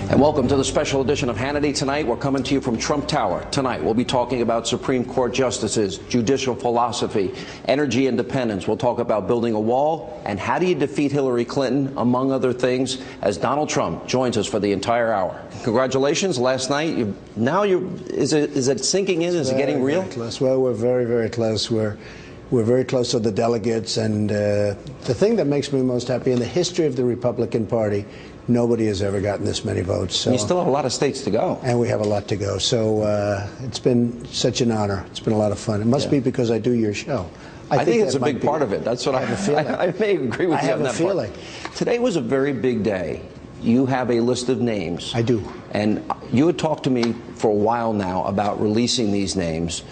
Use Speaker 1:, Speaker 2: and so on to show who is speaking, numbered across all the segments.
Speaker 1: And welcome to the special edition of Hannity Tonight. We're coming to you from Trump Tower. Tonight, we'll be talking about Supreme Court justices, judicial philosophy, energy independence. We'll talk about building a wall and how do you defeat Hillary Clinton, among other things, as Donald Trump joins us for the entire hour. Congratulations. Last night, is it sinking in? Is it getting real?
Speaker 2: Very close. Well, we're very, very close. We're very close to the delegates. And the thing that makes me most happy in the history of the Republican Party, nobody has ever gotten this many votes. So,
Speaker 1: you still have a lot of states to go.
Speaker 2: And we have a lot to go. So it's been such an honor. It's been a lot of fun. It must be because I do your show.
Speaker 1: I think it's a big part of it. That's what I have a feeling. I may agree with you on that part. I have a feeling. Today was a very big day. You have a list of names.
Speaker 2: I do.
Speaker 1: And you had talked to me for a while now about releasing these names.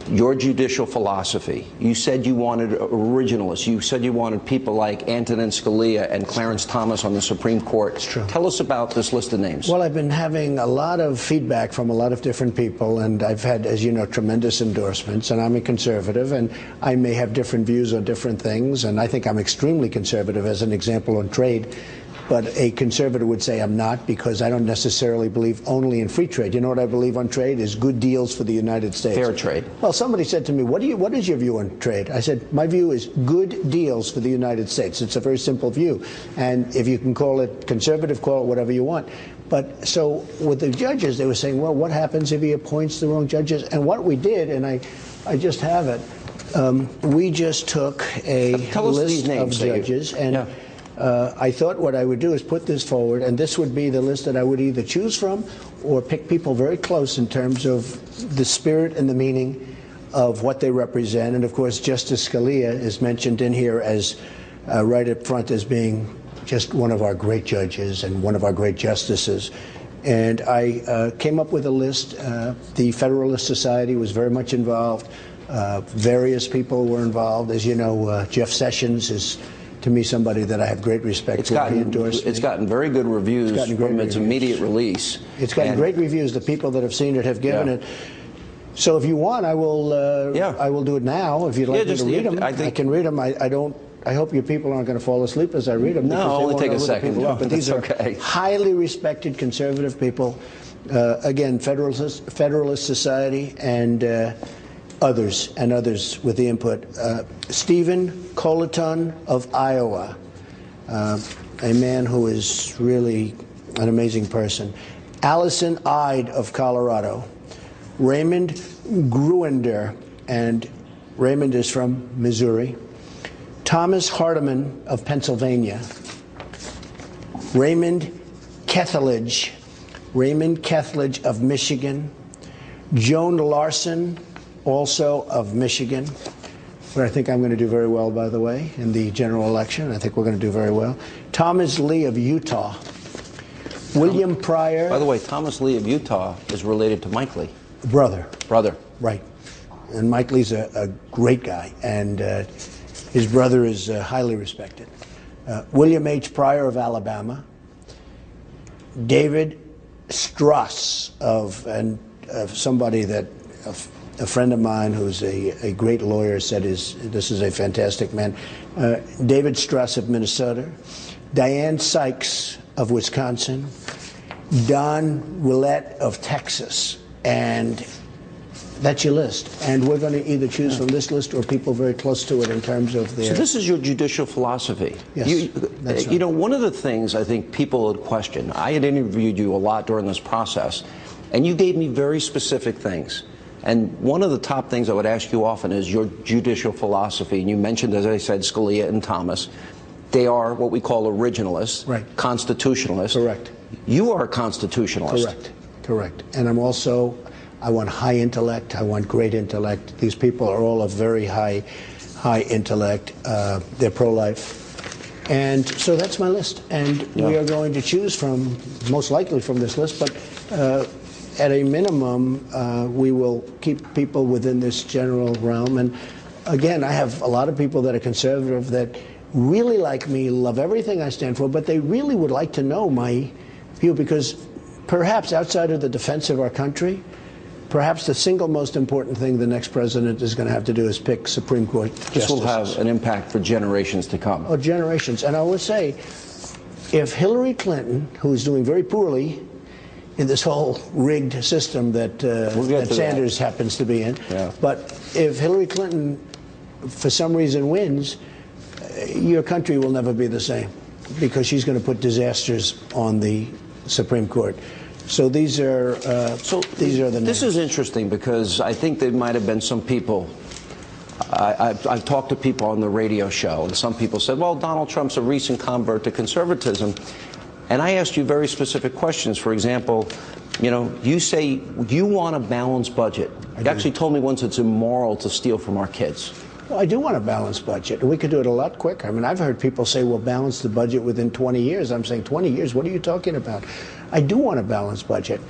Speaker 1: Your judicial philosophy. You said you wanted originalists. You said you wanted people like Antonin Scalia and Clarence Thomas on the Supreme Court.
Speaker 2: It's true.
Speaker 1: Tell us about this list of names.
Speaker 2: Well, I've been having a lot of feedback from a lot of different people, and I've had, as you know, tremendous endorsements, and I'm a conservative, and I may have different views on different things, and I think I'm extremely conservative, as an example, on trade. But a conservative would say I'm not, because I don't necessarily believe only in free trade. You know what I believe on trade is good deals for the United States.
Speaker 1: Fair trade.
Speaker 2: Well, somebody said to me, what is your view on trade? I said, my view is good deals for the United States. It's a very simple view. And if you can call it conservative, call it whatever you want. But so with the judges, they were saying, well, what happens if he appoints the wrong judges? And what we did, and I just have it, we just took a list of judges. I thought what I would do is put this forward, and this would be the list that I would either choose from or pick people very close in terms of the spirit and the meaning of what they represent. And, of course, Justice Scalia is mentioned in here as right up front as being just one of our great judges and one of our great justices. And I came up with a list. The Federalist Society was very much involved. Various people were involved. As you know, Jeff Sessions is, to me, somebody that I have great respect for.
Speaker 1: It's gotten very good reviews from its immediate release.
Speaker 2: It's gotten great reviews. The people that have seen it have given it. So if you want, I will I will do it now. If you'd like me to read them, I can read them. I hope your people aren't going to fall asleep as I read them.
Speaker 1: No, only take a second.
Speaker 2: But these are highly respected conservative people. Again, Federalist Society and others with the input. Stephen Colleton of Iowa, a man who is really an amazing person. Allison Ide of Colorado. Raymond Gruender, and Raymond is from Missouri. Thomas Hardiman of Pennsylvania. Raymond Kethledge of Michigan. Joan Larson, also of Michigan, where I think I'm going to do very well, by the way, in the general election. I think we're going to do very well. Thomas Lee of Utah. William Pryor.
Speaker 1: By the way, Thomas Lee of Utah is related to Mike Lee.
Speaker 2: Brother.
Speaker 1: Right.
Speaker 2: And Mike Lee's a great guy, and his brother is highly respected. William H. Pryor of Alabama. David Strass of somebody that... A friend of mine who's a great lawyer said this is a fantastic man. David Strass of Minnesota. Diane Sykes of Wisconsin. Don Willett of Texas. And that's your list. And we're going to either choose from this list or people very close to it in terms of their...
Speaker 1: So this is your judicial philosophy.
Speaker 2: Yes, that's right.
Speaker 1: You know, one of the things I think people had questioned, I had interviewed you a lot during this process, and you gave me very specific things. And one of the top things I would ask you often is your judicial philosophy. And you mentioned, as I said, Scalia and Thomas. They are what we call originalists,
Speaker 2: right.
Speaker 1: Constitutionalists.
Speaker 2: Correct.
Speaker 1: You are a constitutionalist.
Speaker 2: Correct. And I'm also, I want high intellect. I want great intellect. These people are all of very high intellect. They're pro-life. And so that's my list. And we are going to choose from, most likely from this list, but at a minimum, we will keep people within this general realm. And again, I have a lot of people that are conservative that really like me, love everything I stand for, but they really would like to know my view, because perhaps outside of the defense of our country, perhaps the single most important thing the next president is going to have to do is pick Supreme Court justices.
Speaker 1: This will have an impact for generations to come.
Speaker 2: Oh, generations. And I will say, if Hillary Clinton, who is doing very poorly, in this whole rigged system that, that Sanders happens to be in.
Speaker 1: Yeah.
Speaker 2: But if Hillary Clinton, for some reason, wins, your country will never be the same, because she's going to put disasters on the Supreme Court. So these are these are the names.
Speaker 1: This is interesting, because I think there might have been some people. I've talked to people on the radio show, and some people said, well, Donald Trump's a recent convert to conservatism. And I asked you very specific questions. For example, you know, you say you want a balanced budget. You actually told me once it's immoral to steal from our kids.
Speaker 2: Well, I do want a balanced budget, and we could do it a lot quicker. I mean, I've heard people say we'll balance the budget within 20 years. I'm saying 20 years? What are you talking about? I do want a balanced budget.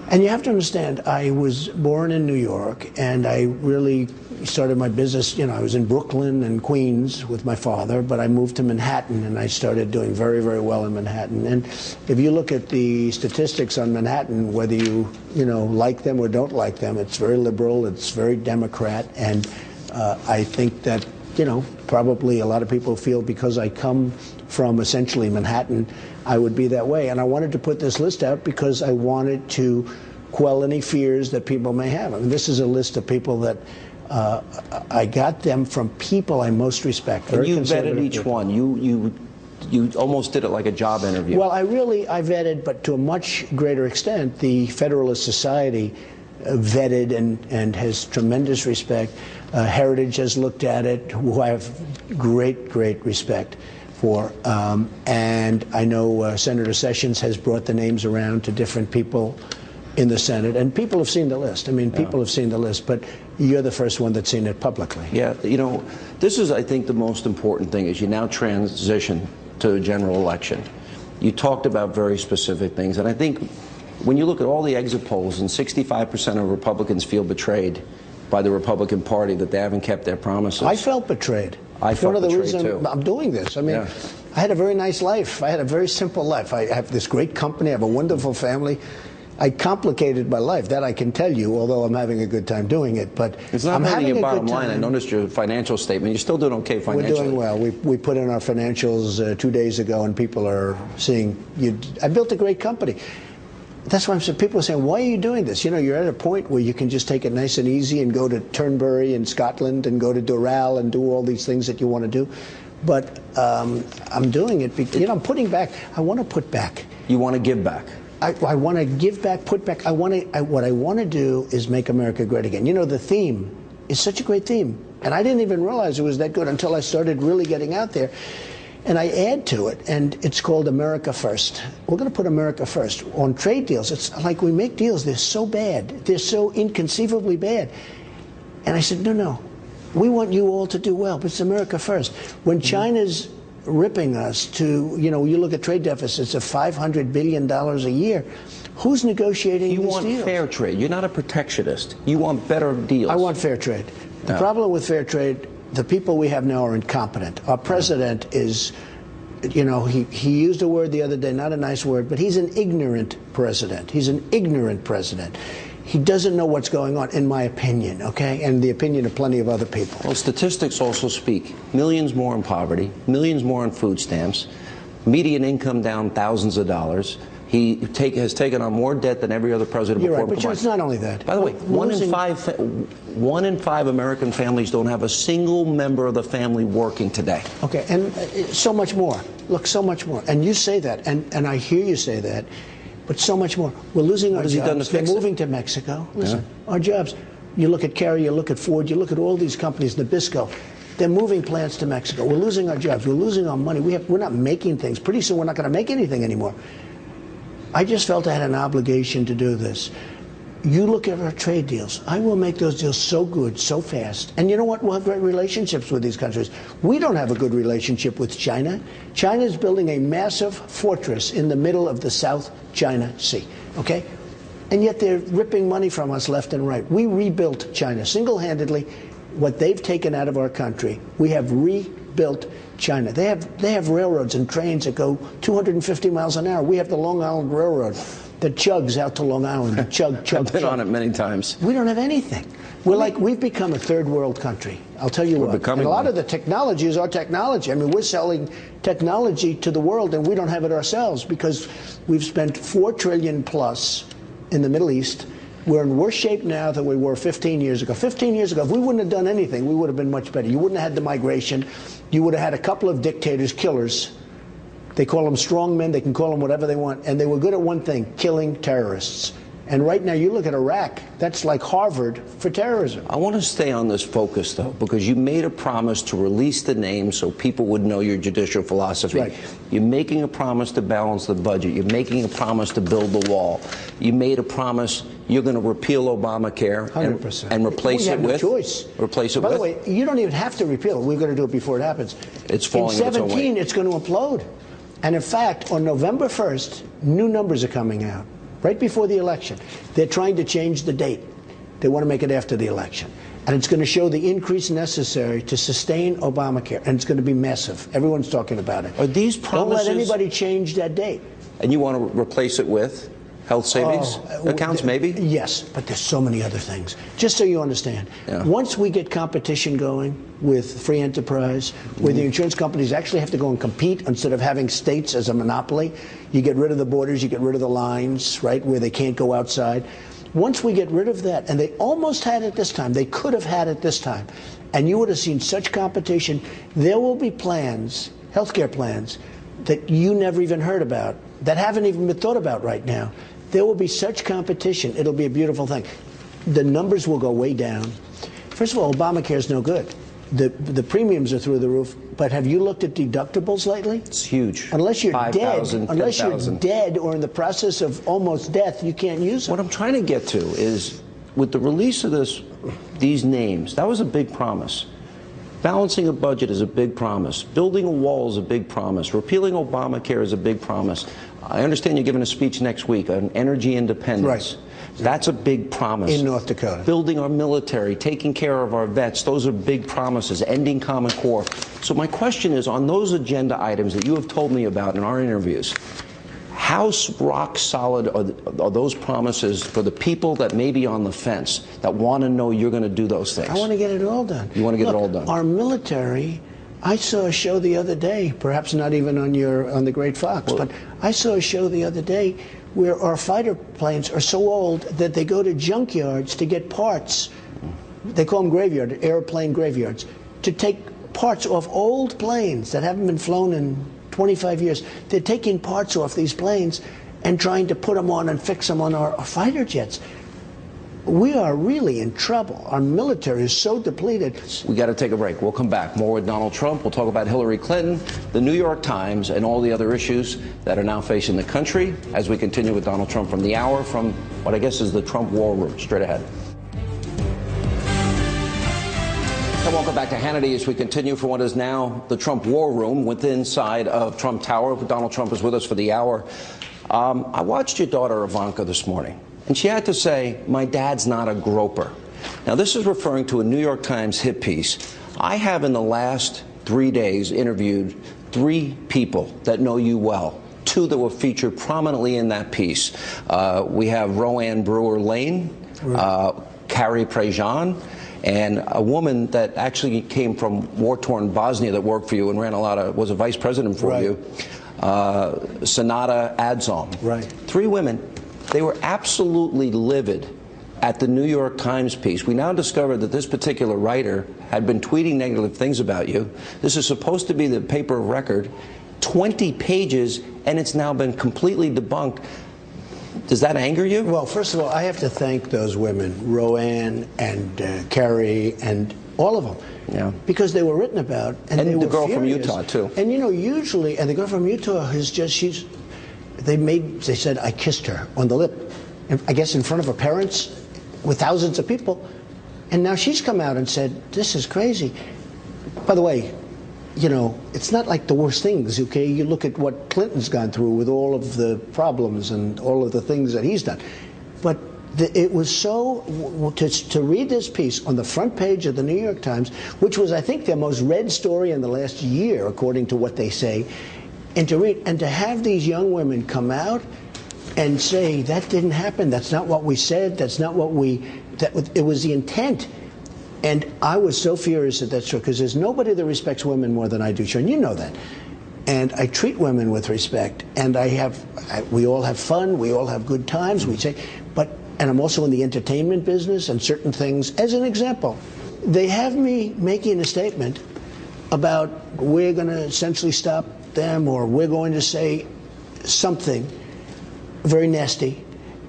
Speaker 2: And you have to understand, I was born in New York, and I really started my business, you know, I was in Brooklyn and Queens with my father, but I moved to Manhattan, and I started doing very, very well in Manhattan. And if you look at the statistics on Manhattan, whether you like them or don't like them, it's very liberal, it's very Democrat, and I think that, you know, probably a lot of people feel because I come from essentially Manhattan, I would be that way. And I wanted to put this list out because I wanted to quell any fears that people may have. I mean, this is a list of people that I got them from people I most respect.
Speaker 1: And you vetted each one. You almost did it like a job interview.
Speaker 2: Well, I vetted, but to a much greater extent, the Federalist Society vetted and has tremendous respect. Heritage has looked at it, who I have great respect for. And I know Senator Sessions has brought the names around to different people in the Senate, and people have seen the list. I mean, people have seen the list, but you're the first one that's seen it publicly.
Speaker 1: Yeah, you know, this is, I think, the most important thing is you now transition to a general election. You talked about very specific things, and I think when you look at all the exit polls, and 65% of Republicans feel betrayed by the Republican Party, that they haven't kept their promises.
Speaker 2: I felt betrayed.
Speaker 1: I felt betrayed, too.
Speaker 2: One of the reasons I'm doing this. I mean, I had a very nice life. I had a very simple life. I have this great company. I have a wonderful family. I complicated my life, that I can tell you, although I'm having a good time doing it. But
Speaker 1: it's not hurting your bottom line. I noticed your financial statement. You're still doing okay financially.
Speaker 2: We're doing well. We put in our financials 2 days ago, and people are seeing you. I built a great company. That's why I'm saying, people are saying, why are you doing this? You know, you're at a point where you can just take it nice and easy and go to Turnberry in Scotland and go to Doral and do all these things that you want to do. But I'm doing it because, you know, I'm putting back. I want to put back.
Speaker 1: You want to give back.
Speaker 2: I want to give back, put back. What I want to do is make America great again. You know, the theme is such a great theme. And I didn't even realize it was that good until I started really getting out there. And I add to it, and it's called America First. We're going to put America first. On trade deals, it's like we make deals, they're so bad. They're so inconceivably bad. And I said, no, we want you all to do well, but it's America first. When China's ripping us to, you know, you look at trade deficits of $500 billion a year, who's negotiating these deals?
Speaker 1: You want fair trade. You're not a protectionist. You want better deals.
Speaker 2: I want fair trade. The problem with fair trade, the people we have now are incompetent. Our president is, you know, he used a word the other day, not a nice word, but he's an ignorant president. He's an ignorant president. He doesn't know what's going on, in my opinion, okay? And the opinion of plenty of other people.
Speaker 1: Well, statistics also speak. Millions more in poverty, millions more on food stamps, median income down thousands of dollars. He has taken on more debt than every other president before.
Speaker 2: You're right, but it's not only that.
Speaker 1: By the way, one in five American families don't have a single member of the family working today.
Speaker 2: Okay, and so much more. Look, so much more. And you say that, and I hear you say that, but so much more. We're losing our jobs. They're moving to Mexico. Listen, our jobs. You look at Carrier, you look at Ford, you look at all these companies, Nabisco. They're moving plants to Mexico. We're losing our jobs. We're losing our money. We're not making things. Pretty soon we're not going to make anything anymore. I just felt I had an obligation to do this. You look at our trade deals. I will make those deals so good, so fast. And you know what? We'll have great relationships with these countries. We don't have a good relationship with China. China is building a massive fortress in the middle of the South China Sea, okay? And yet they're ripping money from us left and right. We rebuilt China single-handedly. What they've taken out of our country, we have rebuilt built China. They have railroads and trains that go 250 miles an hour. We have the Long Island Railroad that chugs out to Long Island. Chug.
Speaker 1: I've been on it many times.
Speaker 2: We don't have anything. We've become a third world country. I'll tell you what. And a lot of the technology is our technology. I mean, we're selling technology to the world, and we don't have it ourselves because we've spent $4 trillion plus in the Middle East. We're in worse shape now than we were 15 years ago. 15 years ago, if we wouldn't have done anything, we would have been much better. You wouldn't have had the migration. You would have had a couple of dictators, killers. They call them strong men. They can call them whatever they want. And they were good at one thing, killing terrorists. And right now, you look at Iraq, that's like Harvard for terrorism.
Speaker 1: I want to stay on this focus, though, because you made a promise to release the names so people would know your judicial philosophy.
Speaker 2: Right.
Speaker 1: You're making a promise to balance the budget. You're making a promise to build the wall. You made a promise you're going to repeal Obamacare
Speaker 2: 100%.
Speaker 1: And replace it with?
Speaker 2: We have no choice.
Speaker 1: Replace it
Speaker 2: with? By
Speaker 1: with?
Speaker 2: the way, you don't even have to repeal it. We're going to do it before it happens.
Speaker 1: It's falling
Speaker 2: in
Speaker 1: its own
Speaker 2: 17,
Speaker 1: weight.
Speaker 2: it's going to implode. And in fact, on November 1st, new numbers are coming out. Right before the election. They're trying to change the date. They want to make it after the election. And it's going to show the increase necessary to sustain Obamacare. And it's going to be massive. Everyone's talking about it.
Speaker 1: Are these promises?
Speaker 2: Don't let anybody change that date.
Speaker 1: And you want to replace it with health savings accounts, maybe?
Speaker 2: Yes, but there's so many other things. Just so you understand, once we get competition going with free enterprise, where the insurance companies actually have to go and compete instead of having states as a monopoly, you get rid of the borders, you get rid of the lines, right, where they can't go outside. Once we get rid of that, and they almost had it this time, they could have had it this time, and you would have seen such competition, there will be plans, healthcare plans, that you never even heard about, that haven't even been thought about right now. There will be such competition. It'll be a beautiful thing. The numbers will go way down. First of all, Obamacare is no good. The premiums are through the roof. But have you looked at deductibles lately?
Speaker 1: It's huge.
Speaker 2: Unless you're
Speaker 1: 5,000,
Speaker 2: dead,
Speaker 1: 10,000.
Speaker 2: Or in the process of almost death, you can't use them.
Speaker 1: What I'm trying to get to is, with the release of these names, that was a big promise. Balancing a budget is a big promise. Building a wall is a big promise. Repealing Obamacare is a big promise. I understand you're giving a speech next week on energy independence.
Speaker 2: Right.
Speaker 1: That's a big promise.
Speaker 2: In North Dakota.
Speaker 1: Building our military, taking care of our vets, those are big promises. Ending Common Core. So my question is, on those agenda items that you have told me about in our interviews, how rock solid are those promises for the people that may be on the fence, that want to know you're going to do those things?
Speaker 2: I want to get it all done.
Speaker 1: You want to get it all done?
Speaker 2: Our military, I saw a show the other day, perhaps not even on the Great Fox, but I saw a show the other day where our fighter planes are so old that they go to junkyards to get parts. They call them graveyard, airplane graveyards, to take parts off old planes that haven't been flown in 25 years. They're taking parts off these planes and trying to put them on and fix them on our fighter jets. We are really in trouble. Our military is so depleted.
Speaker 1: We got to take a break. We'll come back. More with Donald Trump. We'll talk about Hillary Clinton, the New York Times, and all the other issues that are now facing the country as we continue with Donald Trump from the hour, from what I guess is the Trump War Room. Straight ahead. And welcome back to Hannity as we continue for what is now the Trump War Room within inside of Trump Tower. Donald Trump is with us for the hour. I watched your daughter Ivanka this morning, and she had to say, "My dad's not a groper." Now, this is referring to a New York Times hit piece. I have in the last 3 days interviewed 3 people that know you well, 2 that were featured prominently in that piece. We have Roanne Brewer-Lane, Carrie Prejean, and a woman that actually came from war-torn Bosnia that worked for you and was a vice president for you, Sonata Adzom.
Speaker 2: Right.
Speaker 1: 3 women. They were absolutely livid at the New York Times piece. We now discovered that this particular writer had been tweeting negative things about you. This is supposed to be the paper of record, 20 pages, and it's now been completely debunked. Does that anger you?
Speaker 2: Well, first of all, I have to thank those women, Roanne and Carrie and all of them.
Speaker 1: Yeah.
Speaker 2: Because they were written about. And they
Speaker 1: the
Speaker 2: were
Speaker 1: girl
Speaker 2: furious.
Speaker 1: from Utah, too.
Speaker 2: And, you know, usually, and the girl from Utah is just, they said I kissed her on the lip. I guess in front of her parents with thousands of people. And now she's come out and said, this is crazy. By the way, you know, it's not like the worst things, okay? You look at what Clinton's gone through with all of the problems and all of the things that he's done. But It was so, to read this piece on the front page of the New York Times, which was, I think, their most read story in the last year, according to what they say, and to read, and to have these young women come out and say, that didn't happen, that's not what we said, that's not what it was the intent. And I was so furious at that story, because there's nobody that respects women more than I do, Sean, you know that. And I treat women with respect, and we all have fun, we all have good times, we say, and I'm also in the entertainment business and certain things. As an example, they have me making a statement about we're going to essentially stop them, or we're going to say something very nasty.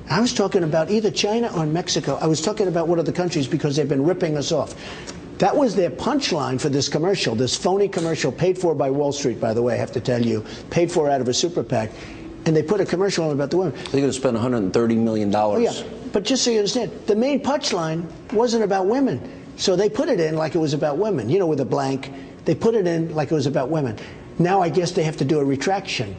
Speaker 2: I was talking about either China or Mexico. I was talking about one of the countries because they've been ripping us off. That was their punchline for this commercial, this phony commercial, paid for by Wall Street, by the way, I have to tell you, paid for out of a super PAC. And they put a commercial on about the women.
Speaker 1: They're going to spend $130 million.
Speaker 2: Oh, yeah. But just so you understand, the main punchline wasn't about women. So they put it in like it was about women, you know, with a blank. They put it in like it was about women. Now I guess they have to do a retraction.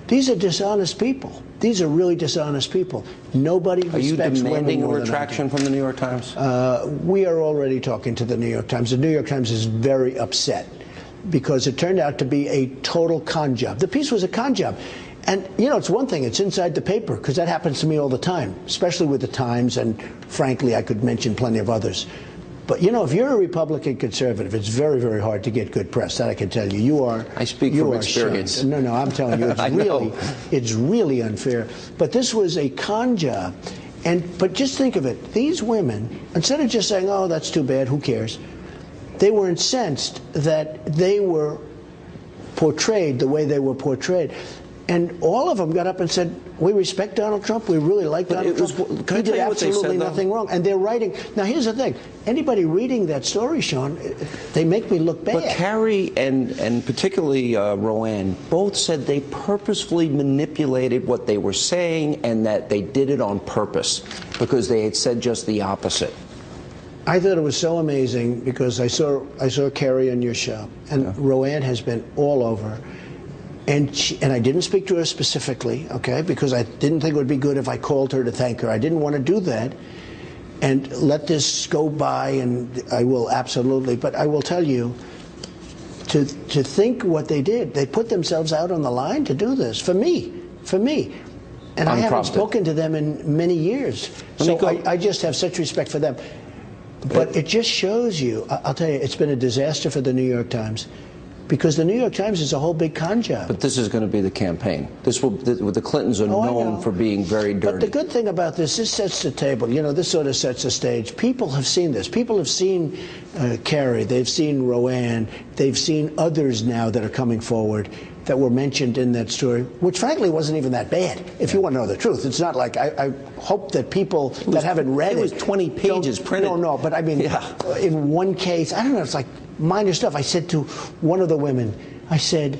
Speaker 2: These are dishonest people. These are really dishonest people. Nobody respects women more than I do. Are you demanding a retraction
Speaker 1: from the New York Times?
Speaker 2: We are already talking to the New York Times. The New York Times is very upset because it turned out to be a total con job. The piece was a con job. And, you know, it's one thing, it's inside the paper, because that happens to me all the time, especially with the Times, and frankly, I could mention plenty of others. But, you know, if you're a Republican conservative, it's very, very hard to get good press. That I can tell you. You are.
Speaker 1: I speak from experience.
Speaker 2: Shunned. No, I'm telling you, it's really unfair. But this was a con job. But just think of it. These women, instead of just saying, oh, that's too bad, who cares? They were incensed that they were portrayed the way they were portrayed. And all of them got up and said, we respect Donald Trump, we really like Donald Trump. He did absolutely nothing wrong. And they're writing. Now, here's the thing. Anybody reading that story, Sean, they make me look bad.
Speaker 1: But Carrie and particularly Roanne both said they purposefully manipulated what they were saying, and that they did it on purpose because they had said just the opposite.
Speaker 2: I thought it was so amazing because I saw Carrie on your show, and yeah. Roanne has been all over. And I didn't speak to her specifically, okay, because I didn't think it would be good if I called her to thank her. I didn't want to do that and let this go by, and I will absolutely. But I will tell you, to think what they did, they put themselves out on the line to do this for me. And I haven't spoken to them in many years. So I just have such respect for them. But it just shows you, I'll tell you, it's been a disaster for the New York Times. Because the New York Times is a whole big con job.
Speaker 1: But this is going to be the campaign. The Clintons are known for being very dirty.
Speaker 2: But the good thing about this sets the table. You know, this sort of sets the stage. People have seen this. People have seen Carrie. They've seen Roanne. They've seen others now that are coming forward that were mentioned in that story, which frankly wasn't even that bad, if you want to know the truth. It's not like, I hope that people that haven't read it.
Speaker 1: It was 20 pages printed.
Speaker 2: No, but I mean, in one case, I don't know, it's like minor stuff. I said to one of the women, I said,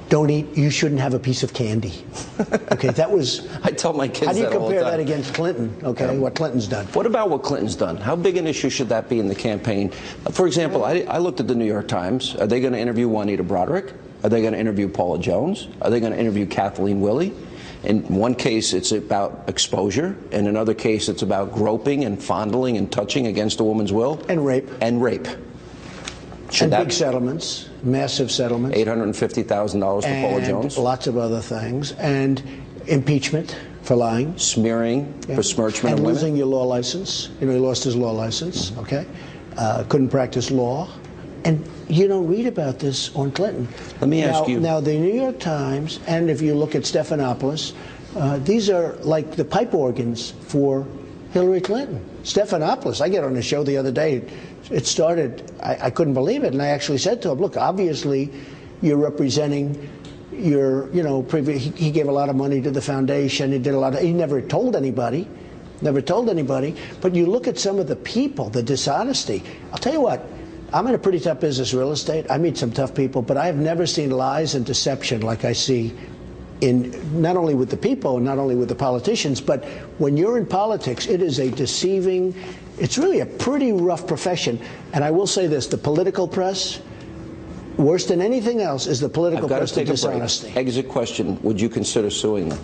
Speaker 2: don't eat, you shouldn't have a piece of candy. Okay, that was...
Speaker 1: I tell my kids that all the time.
Speaker 2: How do you compare that against Clinton, okay, what Clinton's done?
Speaker 1: What about what Clinton's done? How big an issue should that be in the campaign? For example, I looked at the New York Times. Are they going to interview Juanita Broderick? Are they going to interview Paula Jones? Are they going to interview Kathleen Willey? In one case, it's about exposure. In another case, it's about groping and fondling and touching against a woman's will.
Speaker 2: And rape.
Speaker 1: And rape.
Speaker 2: Big settlements, massive settlements.
Speaker 1: $850,000 for Paula Jones.
Speaker 2: Lots of other things. And impeachment for lying.
Speaker 1: Smearing, besmirchment of women.
Speaker 2: And losing your law license. You know, he lost his law license, okay? Couldn't practice law. And you don't read about this on Clinton.
Speaker 1: Let me ask you.
Speaker 2: Now, the New York Times, and if you look at Stephanopoulos, these are like the pipe organs for Hillary Clinton. Stephanopoulos, I get on a show the other day. It started, I couldn't believe it, and I actually said to him, look, obviously you're representing your, you know, he gave a lot of money to the foundation, he never told anybody, but you look at some of the people, the dishonesty. I'll tell you what, I'm in a pretty tough business, real estate. I meet some tough people, but I have never seen lies and deception like I see in not only with the people, not only with the politicians, but when you're in politics, it is a deceiving, it's really a pretty rough profession. And I will say this, the political press, worse than anything else, is the political press, the dishonesty.
Speaker 1: Exit question, would you consider suing them?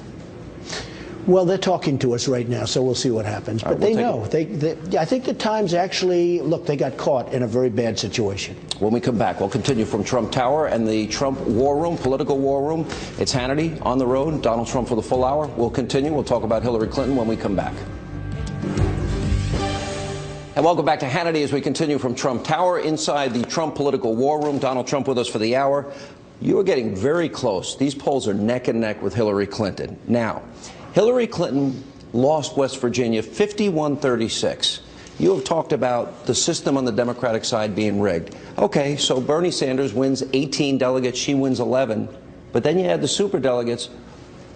Speaker 2: Well, they're talking to us right now, so we'll see what happens. But they know. I think the Times actually, look, they got caught in a very bad situation.
Speaker 1: When we come back, we'll continue from Trump Tower and the Trump war room, political war room. It's Hannity on the road, Donald Trump for the full hour. We'll continue. We'll talk about Hillary Clinton when we come back. And welcome back to Hannity as we continue from Trump Tower inside the Trump political war room. Donald Trump with us for the hour. You are getting very close. These polls are neck and neck with Hillary Clinton. Now, Hillary Clinton lost West Virginia 51-36. You have talked about the system on the Democratic side being rigged. Okay, so Bernie Sanders wins 18 delegates, she wins 11. But then you add the superdelegates.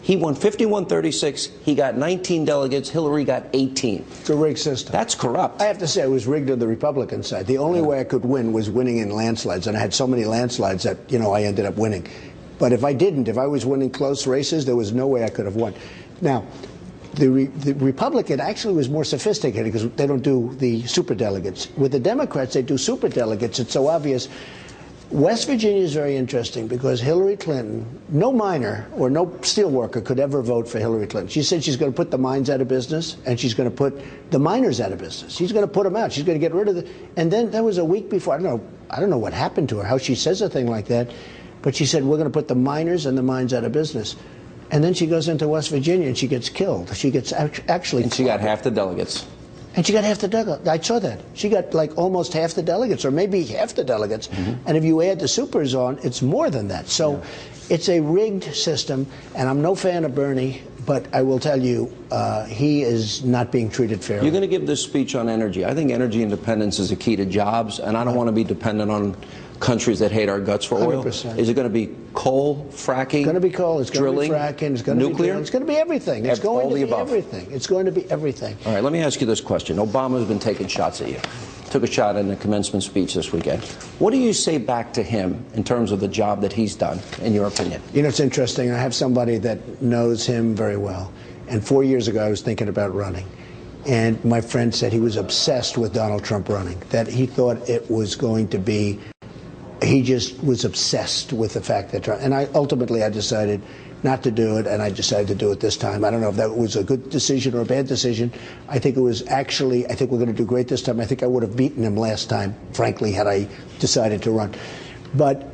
Speaker 1: He won 51-36. He got 19 delegates. Hillary got 18.
Speaker 2: It's a rigged system.
Speaker 1: That's corrupt.
Speaker 2: I have to say it was rigged on the Republican side. The only way I could win was winning in landslides, and I had so many landslides that, I ended up winning. But if I didn't, if I was winning close races, there was no way I could have won. Now, the Republican actually was more sophisticated because they don't do the superdelegates. With the Democrats, they do superdelegates. It's so obvious. West Virginia is very interesting because Hillary Clinton, no miner or no steelworker could ever vote for Hillary Clinton. She said she's going to put the mines out of business and she's going to put the miners out of business. She's going to put them out. She's going to get rid of them. And then that was a week before. I don't know what happened to her, how she says a thing like that. But she said, we're going to put the miners and the mines out of business. And then she goes into West Virginia and she gets killed. She gets actually.
Speaker 1: And she got half the delegates.
Speaker 2: And she got half the delegates. I saw that. She got like almost half the delegates, or maybe half the delegates. Mm-hmm. And if you add the supers on, it's more than that. So it's a rigged system. And I'm no fan of Bernie, but I will tell you, he is not being treated fairly.
Speaker 1: You're going to give this speech on energy. I think energy independence is a key to jobs, and I don't want to be dependent on countries that hate our guts for oil.
Speaker 2: 100%.
Speaker 1: Is it going to be coal, fracking?
Speaker 2: It's going to be coal. It's going
Speaker 1: drilling,
Speaker 2: to be fracking. It's going to
Speaker 1: nuclear?
Speaker 2: It's going to be everything. It's going to be
Speaker 1: above.
Speaker 2: everything. It's going to be everything.
Speaker 1: All right, let me ask you this question. Obama's been taking shots at you. Took a shot in the commencement speech this weekend. What do you say back to him in terms of the job that he's done, in your opinion?
Speaker 2: It's interesting. I have somebody that knows him very well. And 4 years ago, I was thinking about running. And my friend said he was obsessed with Donald Trump running, that he thought it was going to be. He just was obsessed with the fact that Trump, and ultimately I decided not to do it, and I decided to do it this time. I don't know if that was a good decision or a bad decision. I think it was actually, I think we're going to do great this time. I think I would have beaten him last time, frankly, had I decided to run. But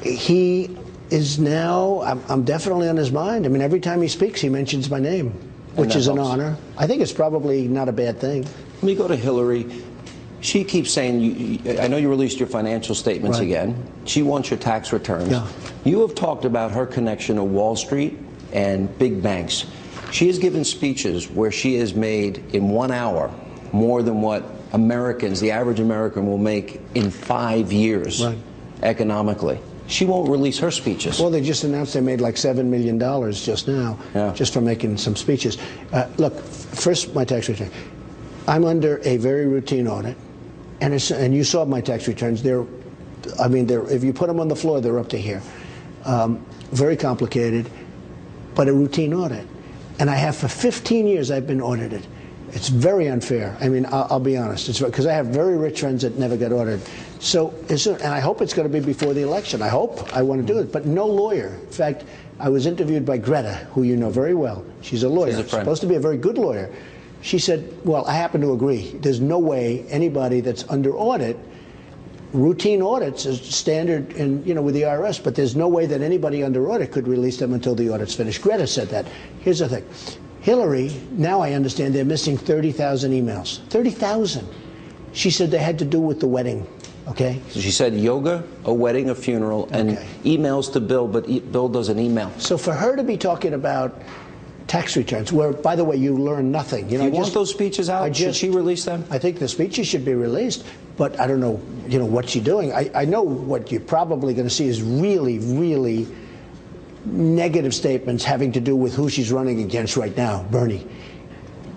Speaker 2: he is now, I'm definitely on his mind. I mean, every time he speaks, he mentions my name, which is an honor. I think it's probably not a bad thing.
Speaker 1: Let me go to Hillary. She keeps saying, I know you released your financial statements again. She wants your tax returns.
Speaker 2: Yeah.
Speaker 1: You have talked about her connection to Wall Street and big banks. She has given speeches where she has made in 1 hour more than what Americans, the average American, will make in 5 years economically. She won't release her speeches.
Speaker 2: Well, they just announced they made like $7 million just now, just from making some speeches. Look, first, my tax return. I'm under a very routine audit. And you saw my tax returns. If you put them on the floor, they're up to here. Very complicated, but a routine audit. And I have for 15 years I've been audited. It's very unfair. I mean, I'll be honest. It's because I have very rich friends that never get audited. So, and I hope it's going to be before the election. I hope. I want to do it. But no lawyer. In fact, I was interviewed by Greta, who you know very well. She's a lawyer.
Speaker 1: She's a friend.
Speaker 2: Supposed to be a very good lawyer. She said, well, I happen to agree. There's no way anybody that's under audit, routine audits is standard with the IRS, but there's no way that anybody under audit could release them until the audit's finished. Greta said that. Here's the thing. Hillary, now I understand they're missing 30,000 emails. 30,000. She said they had to do with the wedding. Okay.
Speaker 1: So she said yoga, a wedding, a funeral, and emails to Bill, but Bill doesn't email.
Speaker 2: So for her to be talking about tax returns, where, by the way, you learn nothing.
Speaker 1: Do you want those speeches out? Should she release them?
Speaker 2: I think the speeches should be released, but I don't know, what's she doing? I know what you're probably going to see is really, really negative statements having to do with who she's running against right now, Bernie.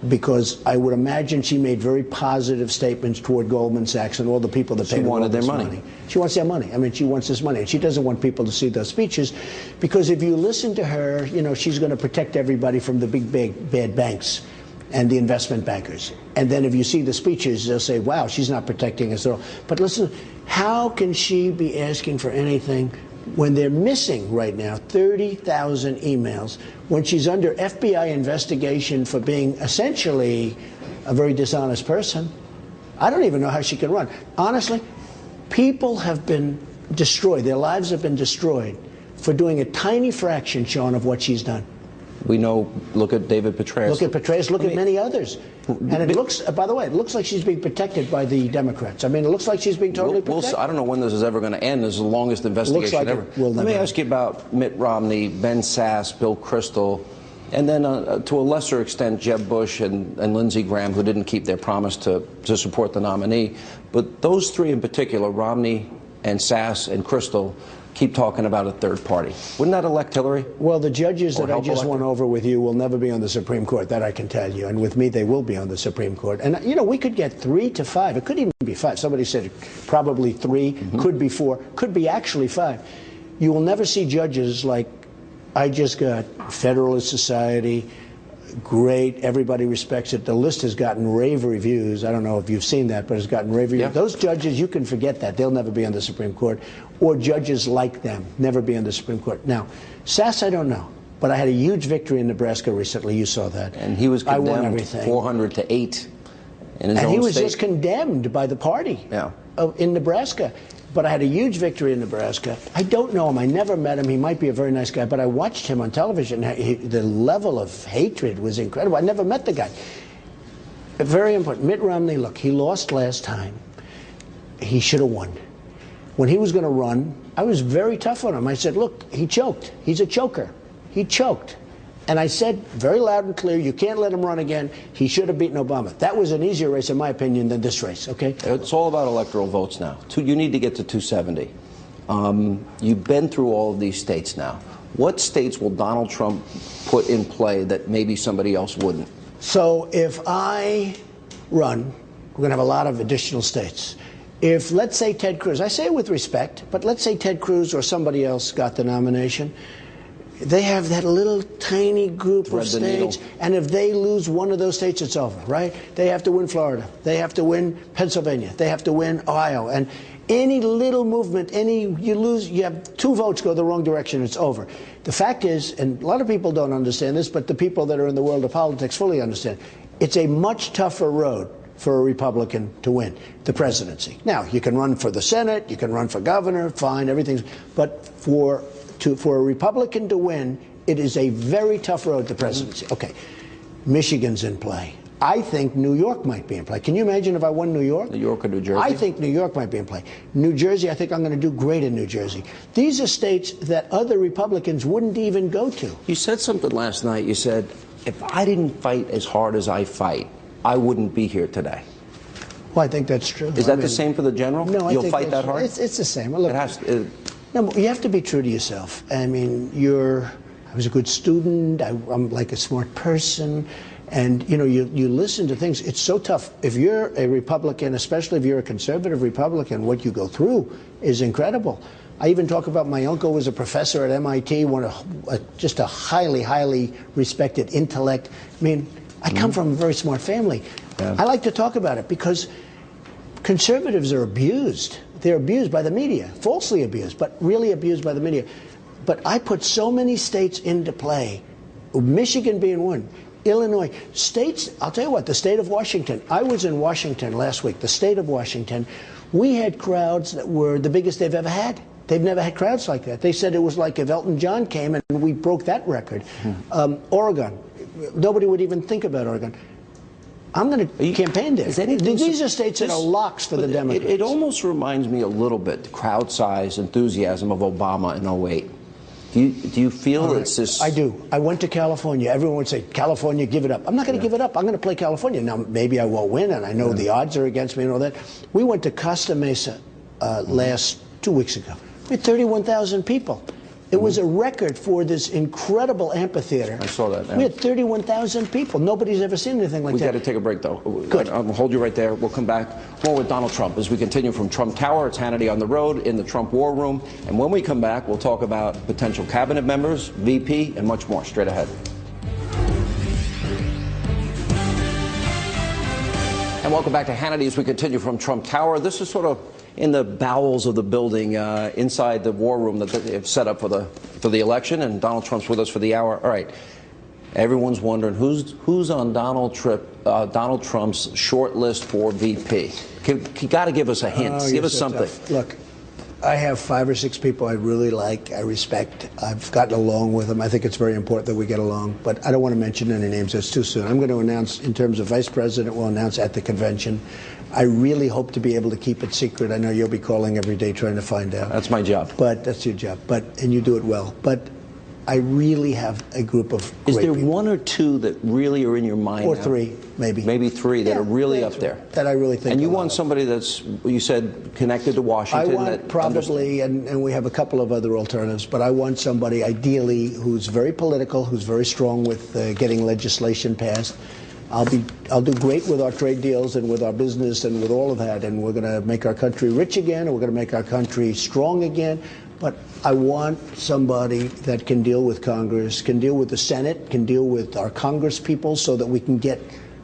Speaker 2: Because I would imagine she made very positive statements toward Goldman Sachs and all the people that paid her. She
Speaker 1: wanted their money.
Speaker 2: She wants their money. I mean, she wants this money. And she doesn't want people to see those speeches because if you listen to her, she's going to protect everybody from the big, bad banks and the investment bankers. And then if you see the speeches, they'll say, wow, she's not protecting us at all. But listen, how can she be asking for anything when they're missing right now 30,000 emails, when she's under FBI investigation for being essentially a very dishonest person, I don't even know how she can run. Honestly, people have been destroyed. Their lives have been destroyed for doing a tiny fraction, Sean, of what she's done.
Speaker 1: We know, look at David Petraeus.
Speaker 2: Look at Petraeus, look at many others. And it looks, by the way, it looks like she's being protected by the Democrats. I mean, it looks like she's being totally protected.
Speaker 1: I don't know when this is ever going to end. This is the longest investigation ever. Let me ask you about Mitt Romney, Ben Sasse, Bill Kristol, and then to a lesser extent, Jeb Bush and Lindsey Graham, who didn't keep their promise to support the nominee. But those three in particular, Romney and Sasse and Kristol, keep talking about a third party. Wouldn't that elect Hillary?
Speaker 2: Well, the judges that I just went over with you will never be on the Supreme Court, that I can tell you. And with me, they will be on the Supreme Court. And, you know, we could get 3 to 5. It could even be 5. Somebody said probably 3, could be 4, could be actually 5. You will never see judges like I just got Federalist Society, great, everybody respects it. The list has gotten rave reviews. I don't know if you've seen that, but it's gotten rave reviews. Yeah. Those judges, you can forget that. They'll never be on the Supreme Court. Or judges like them, never be on the Supreme Court. Now, Sasse, I don't know. But I had a huge victory in Nebraska recently. You saw that.
Speaker 1: And he was condemned 400 to 8 in his own state.
Speaker 2: And he was just condemned by the party in Nebraska. But I had a huge victory in Nebraska. I don't know him. I never met him. He might be a very nice guy. But I watched him on television. The level of hatred was incredible. I never met the guy. Very important. Mitt Romney, look, he lost last time. He should have won. When he was going to run, I was very tough on him. I said, look, he choked. He's a choker. He choked. And I said very loud and clear, you can't let him run again. He should have beaten Obama. That was an easier race, in my opinion, than this race, okay?
Speaker 1: It's all about electoral votes now. You need to get to 270. You've been through all of these states now. What states will Donald Trump put in play that maybe somebody else wouldn't?
Speaker 2: So if I run, we're going to have a lot of additional states. If, let's say, Ted Cruz, I say it with respect, but let's say Ted Cruz or somebody else got the nomination, they have that little tiny group of states, and if they lose one of those states, it's over, right? They have to win Florida. They have to win Pennsylvania. They have to win Ohio. And any little movement, you lose, you have 2 votes go the wrong direction, it's over. The fact is, and a lot of people don't understand this, but the people that are in the world of politics fully understand, it's a much tougher road for a Republican to win the presidency. Now, you can run for the Senate, you can run for governor, fine, everything's, but for a Republican to win, it is a very tough road to presidency. Okay, Michigan's in play. I think New York might be in play. Can you imagine if I won New York?
Speaker 1: New York or New Jersey?
Speaker 2: I think New York might be in play. New Jersey, I think I'm going to do great in New Jersey. These are states that other Republicans wouldn't even go to.
Speaker 1: You said something last night. You said, if I didn't fight as hard as I fight, I wouldn't be here today.
Speaker 2: Well, I think that's true.
Speaker 1: Is that the same for the general?
Speaker 2: No,
Speaker 1: You'll fight that hard?
Speaker 2: It's the same. Look,
Speaker 1: no,
Speaker 2: you have to be true to yourself. I mean, I was a good student. I'm like a smart person. And, you know, you listen to things. It's so tough. If you're a Republican, especially if you're a conservative Republican, what you go through is incredible. I even talk about my uncle was a professor at MIT, just a highly, highly respected intellect. I mean, I come from a very smart family. Yeah. I like to talk about it because conservatives are abused. They're abused by the media, falsely abused, but really abused by the media. But I put so many states into play, Michigan being one, Illinois, states, I'll tell you what, the state of Washington. I was in Washington last week, the state of Washington. We had crowds that were the biggest they've ever had. They've never had crowds like that. They said it was like if Elton John came, and we broke that record. Oregon, nobody would even think about Oregon. I'm going to campaign there. These are states that are locks for the Democrats.
Speaker 1: It almost reminds me a little bit, the crowd size, enthusiasm of Obama in 08. Do you feel it's this?
Speaker 2: I do. I went to California. Everyone would say, California, give it up. I'm not going to give it up. I'm going to play California. Now, maybe I won't win, and I know the odds are against me and all that. We went to Costa Mesa last 2 weeks ago. We had 31,000 people. It was a record for this incredible amphitheater.
Speaker 1: I saw that. Yeah.
Speaker 2: We had 31,000 people. Nobody's ever seen anything like that.
Speaker 1: We got to take a break, though.
Speaker 2: Good.
Speaker 1: I'll hold you right there. We'll come back more with Donald Trump as we continue from Trump Tower. It's Hannity on the road in the Trump War Room. And when we come back, we'll talk about potential cabinet members, VP, and much more. Straight ahead. And welcome back to Hannity as we continue from Trump Tower. This is sort of in the bowels of the building, inside the war room that they've set up for the election, and Donald Trump's with us for the hour. All right. Everyone's wondering who's on Donald Trump's short list for VP. You got to give us a hint. Give us something.
Speaker 2: Look, I have 5 or 6 people I really like, I respect. I've gotten along with them. I think it's very important that we get along, but I don't want to mention any names. It's too soon. I'm going to announce, in terms of vice president, we'll announce at the convention. I really hope to be able to keep it secret. I know you'll be calling every day trying to find out.
Speaker 1: That's my job.
Speaker 2: But that's your job. And you do it well. But I really have a group of great
Speaker 1: Is there
Speaker 2: people.
Speaker 1: 1 or 2 that really are in your mind
Speaker 2: Or
Speaker 1: now?
Speaker 2: 3, maybe.
Speaker 1: Maybe 3 that are really up there.
Speaker 2: That I really think.
Speaker 1: And you want somebody that's, you said, connected to Washington?
Speaker 2: I want probably, and we have a couple of other alternatives, but I want somebody ideally who's very political, who's very strong with getting legislation passed. I'll do great with our trade deals and with our business and with all of that, and we're going to make our country rich again, and we're going to make our country strong again. But I want somebody that can deal with Congress, can deal with the Senate, can deal with our Congress people so that we can get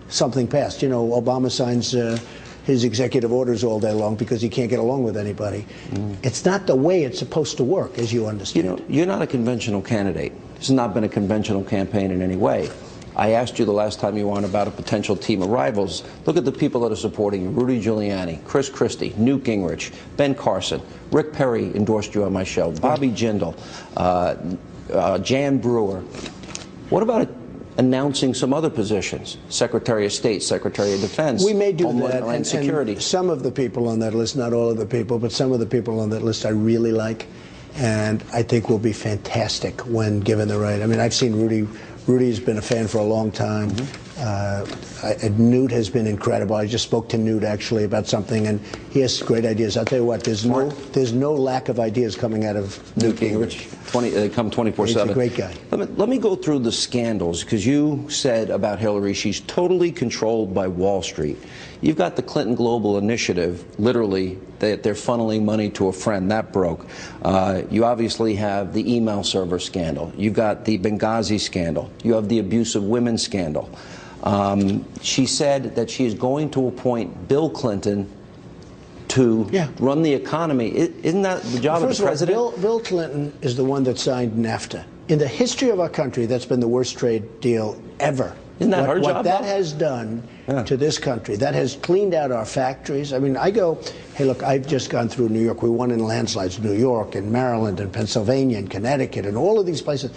Speaker 2: something passed. You know, Obama signs his executive orders all day long because he can't get along with anybody. It's not the way it's supposed to work, as you understand.
Speaker 1: You know, you're not a conventional candidate. This has not been a conventional campaign in any way. I asked you the last time you were on about a potential team of rivals. Look at the people that are supporting you. Rudy Giuliani, Chris Christie, Newt Gingrich, Ben Carson. Rick Perry endorsed you on my show. Bobby Jindal, Jan Brewer. What about announcing some other positions? Secretary of State, Secretary of Defense.
Speaker 2: We may do
Speaker 1: Homeland
Speaker 2: that.
Speaker 1: and Security.
Speaker 2: And some of the people on that list, not all of the people, but some of the people on that list I really like. And I think will be fantastic when given the right. I mean, I've seen Rudy. Rudy's been a fan for a long time. Newt has been incredible. I just spoke to Newt actually about something, and he has great ideas. I'll tell you what, there's no lack of ideas coming out of Newt Gingrich.
Speaker 1: They come 24/7.
Speaker 2: He's a great guy.
Speaker 1: Let me go through the scandals, because you said about Hillary she's totally controlled by Wall Street. You've got the Clinton Global Initiative, literally, they're funneling money to a friend. That broke. You obviously have the email server scandal. You've got the Benghazi scandal. You have the abuse of women scandal. She said that she is going to appoint Bill Clinton to run the economy. Isn't that the job of the president?
Speaker 2: First of all, Bill Clinton is the one that signed NAFTA. In the history of our country, that's been the worst trade deal ever.
Speaker 1: Isn't that her job?
Speaker 2: What that has done to this country, that has cleaned out our factories. I mean, I go, hey, look, I've just gone through New York. We won in landslides, New York and Maryland and Pennsylvania and Connecticut and all of these places.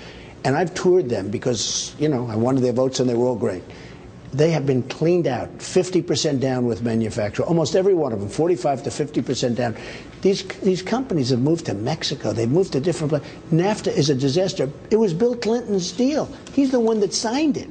Speaker 2: And I've toured them because, you know, I wanted their votes and they were all great. They have been cleaned out, 50% down with manufacturing, almost every one of them, 45 to 50% down. These companies have moved to Mexico. They've moved to different places. NAFTA is a disaster. It was Bill Clinton's deal. He's the one that signed it.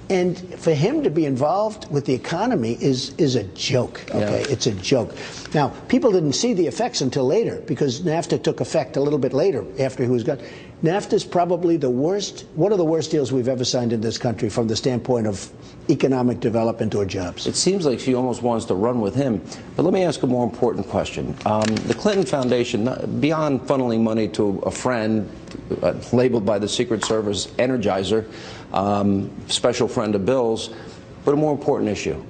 Speaker 2: And for him to be involved with the economy is a joke, okay? Yeah. It's a joke. Now, people didn't see the effects until later because NAFTA took effect a little bit later after he was gone. NAFTA is probably the worst, one of the worst deals we've ever signed in this country from the standpoint of economic development or jobs.
Speaker 1: It seems like she almost wants to run with him. But let me ask a more important question. The Clinton Foundation, beyond funneling money to a friend labeled by the Secret Service Energizer, special friend of Bill's, but a more important issue.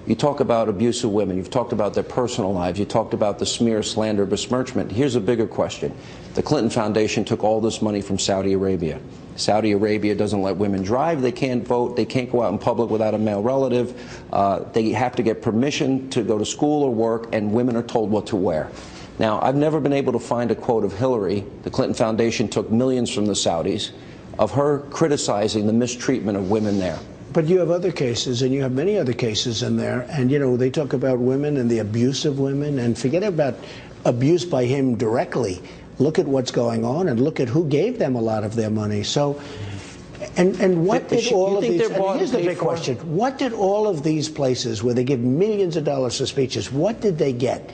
Speaker 1: You talk about abuse of women. You've talked about their personal lives. You talked about the smear, slander, besmirchment. Here's a bigger question. The Clinton Foundation took all this money from Saudi Arabia. Saudi Arabia doesn't let women drive. They can't vote. They can't go out in public without a male relative. They have to get permission to go to school or work, and women are told what to wear. Now, I've never been able to find a quote of Hillary. The Clinton Foundation took millions from the Saudis, of her criticizing the mistreatment of women there.
Speaker 2: But you have other cases, and you have many other cases in there, and, you know, they talk about women and the abuse of women, and forget about abuse by him directly. Look at what's going on, and look at who gave them a lot of their money. So, and what did all of these, and here's the big question, what did all of these places where they give millions of dollars for speeches, what did they get?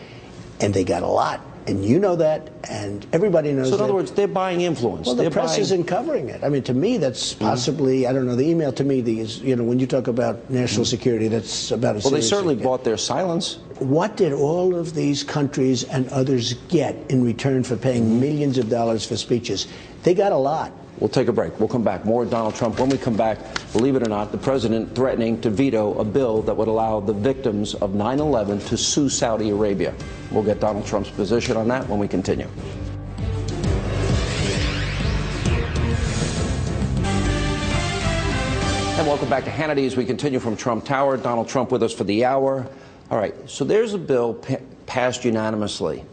Speaker 2: And they got a lot. And you know that, and everybody knows that.
Speaker 1: So in other words, they're buying influence.
Speaker 2: Well, the press isn't covering it. I mean, to me, that's possibly, I don't know, the email to me, you know, when you talk about national security, that's about as serious.
Speaker 1: Well, they certainly bought their silence.
Speaker 2: What did all of these countries and others get in return for paying millions of dollars for speeches? They got a lot.
Speaker 1: We'll take a break. We'll come back. More Donald Trump. When we come back, believe it or not, the president threatening to veto a bill that would allow the victims of 9/11 to sue Saudi Arabia. We'll get Donald Trump's position on that when we continue. And welcome back to Hannity as we continue from Trump Tower. Donald Trump with us for the hour. All right, so there's a bill passed unanimously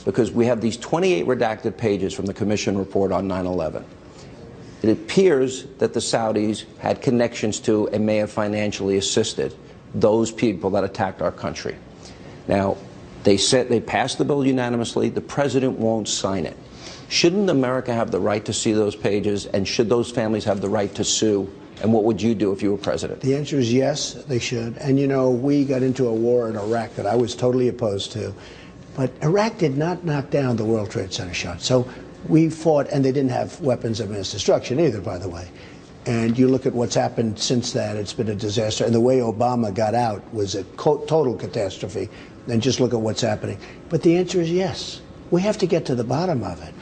Speaker 1: because we have these 28 redacted pages from the commission report on 9/11. It appears that the Saudis had connections to and may have financially assisted those people that attacked our country. Now, they said they passed the bill unanimously. The president won't sign it. Shouldn't America have the right to see those pages, and should those families have the right to sue? And what would you do if you were president?
Speaker 2: The answer is yes, they should. And, you know, we got into a war in Iraq that I was totally opposed to. But Iraq did not knock down the World Trade Center shot. So we fought, and they didn't have weapons of mass destruction either, by the way. And you look at what's happened since that, it's been a disaster. And the way Obama got out was a total catastrophe. And just look at what's happening. But the answer is yes. We have to get to the bottom of it.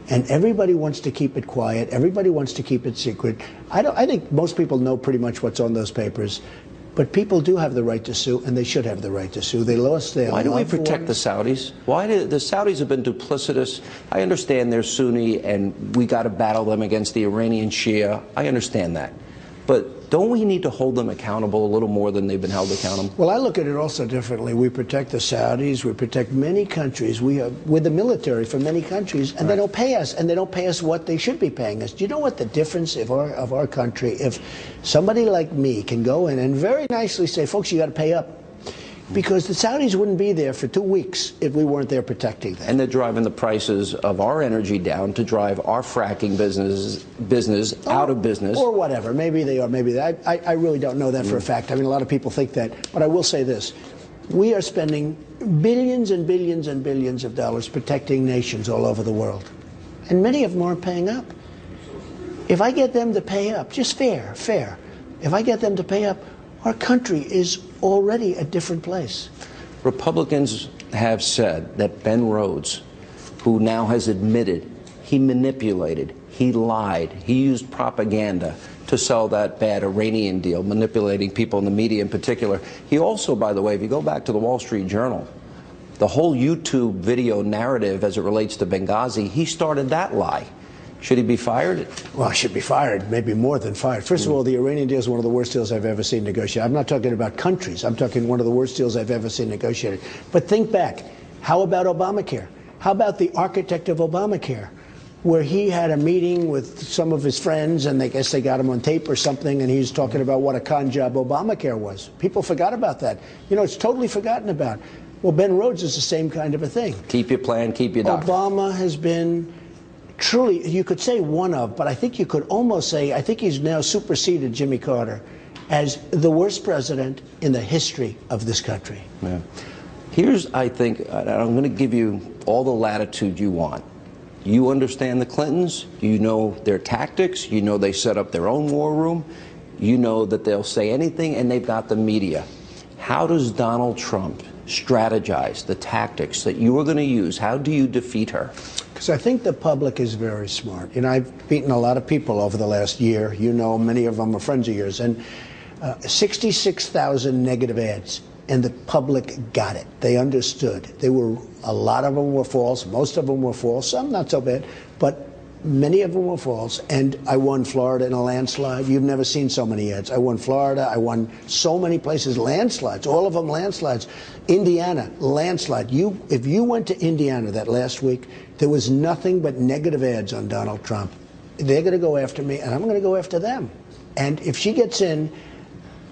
Speaker 2: And everybody wants to keep it quiet. Everybody wants to keep it secret. I think most people know pretty much what's on those papers. But people do have the right to sue, and they should have the right to sue. They lost their
Speaker 1: Why do we protect the Saudis? Why do the Saudis have been duplicitous? I understand they're Sunni, and we got to battle them against the Iranian Shia. I understand that. But don't we need to hold them accountable a little more than they've been held accountable?
Speaker 2: Well, I look at it also differently. We protect the Saudis. We protect many countries. We're the military for many countries, and They don't pay us, and they don't pay us what they should be paying us. Do you know what the difference of our country, if somebody like me can go in and very nicely say, folks, you got to pay up, because the Saudis wouldn't be there for 2 weeks if we weren't there protecting them.
Speaker 1: And they're driving the prices of our energy down to drive our fracking business out of business.
Speaker 2: Or whatever. Maybe they are, maybe they. I really don't know that for a fact. I mean, a lot of people think that. But I will say this. We are spending billions and billions and billions of dollars protecting nations all over the world. And many of them aren't paying up. If I get them to pay up, just fair, if I get them to pay up, our country is already a different place.
Speaker 1: Republicans have said that Ben Rhodes, who now has admitted he manipulated, he lied, he used propaganda to sell that bad Iranian deal, manipulating people in the media in particular. He also, by the way, if you go back to the Wall Street Journal, the whole YouTube video narrative as it relates to Benghazi, he started that lie. Should he be fired?
Speaker 2: Well, he should be fired, maybe more than fired. First of all, the Iranian deal is one of the worst deals I've ever seen negotiated. I'm not talking about countries. I'm talking one of the worst deals I've ever seen negotiated. But think back. How about Obamacare? How about the architect of Obamacare, where he had a meeting with some of his friends, and they guess they got him on tape or something, and he was talking about what a con job Obamacare was. People forgot about that. You know, it's totally forgotten about. Well, Ben Rhodes is the same kind of a thing.
Speaker 1: Keep your plan, keep your doctor.
Speaker 2: Obama has been truly, you could say one of, but I think you could almost say, I think he's now superseded Jimmy Carter as the worst president in the history of this country.
Speaker 1: Yeah. Here's, I think, I'm going to give you all the latitude you want. You understand the Clintons. You know their tactics. You know they set up their own war room. You know that they'll say anything, and they've got the media. How does Donald Trump strategize the tactics that you are going to use? How do you defeat her?
Speaker 2: Because I think the public is very smart. You know, I've beaten a lot of people over the last year. You know, many of them are friends of yours. And 66,000 negative ads. And the public got it. They understood. A lot of them were false. Most of them were false. Some not so bad. But many of them were false. And I won Florida in a landslide. You've never seen so many ads. I won Florida. I won so many places. Landslides. All of them landslides. Indiana, landslide. If you went to Indiana that last week, there was nothing but negative ads on Donald Trump. They're going to go after me, and I'm going to go after them. And if she gets in,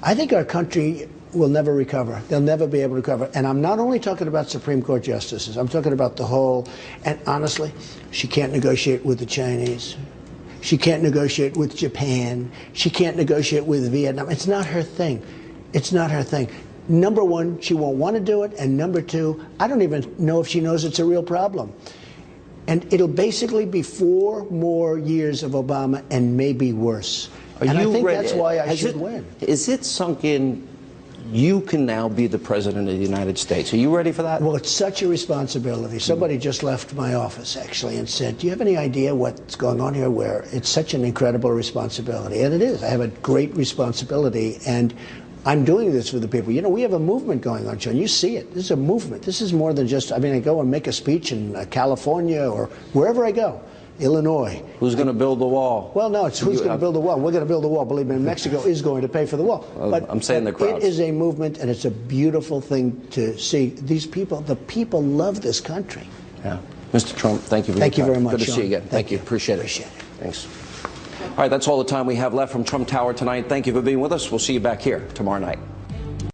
Speaker 2: I think our country will never recover. They'll never be able to recover. And I'm not only talking about Supreme Court justices. I'm talking about the whole. And honestly, she can't negotiate with the Chinese. She can't negotiate with Japan. She can't negotiate with Vietnam. It's not her thing. It's not her thing. Number one, she won't want to do it. And number two, I don't even know if she knows it's a real problem. And it'll basically be 4 more years of Obama and maybe worse. And I think that's why I should win.
Speaker 1: Is it sunk in you can now be the President of the United States. Are you ready for that?
Speaker 2: Well, it's such a responsibility. Somebody just left my office, actually, and said, do you have any idea what's going on here, where it's such an incredible responsibility? And it is. I have a great responsibility, and I'm doing this for the people. You know, we have a movement going on, Sean. You see it. This is a movement. This is more than just, I mean, I go and make a speech in California or wherever I go. Illinois.
Speaker 1: Who's going to build the wall?
Speaker 2: Well, no, it's who's going to build the wall. We're going to build the wall. Believe me, Mexico is going to pay for the wall.
Speaker 1: But I'm saying the crowds.
Speaker 2: It is a movement, and it's a beautiful thing to see. These people, the people love this country.
Speaker 1: Yeah. Mr. Trump, thank you for
Speaker 2: Thank you very much,
Speaker 1: Good to
Speaker 2: Sean.
Speaker 1: see you again. Thank you. Appreciate it. Thanks. All right, that's all the time we have left from Trump Tower tonight. Thank you for being with us. We'll see you back here tomorrow night.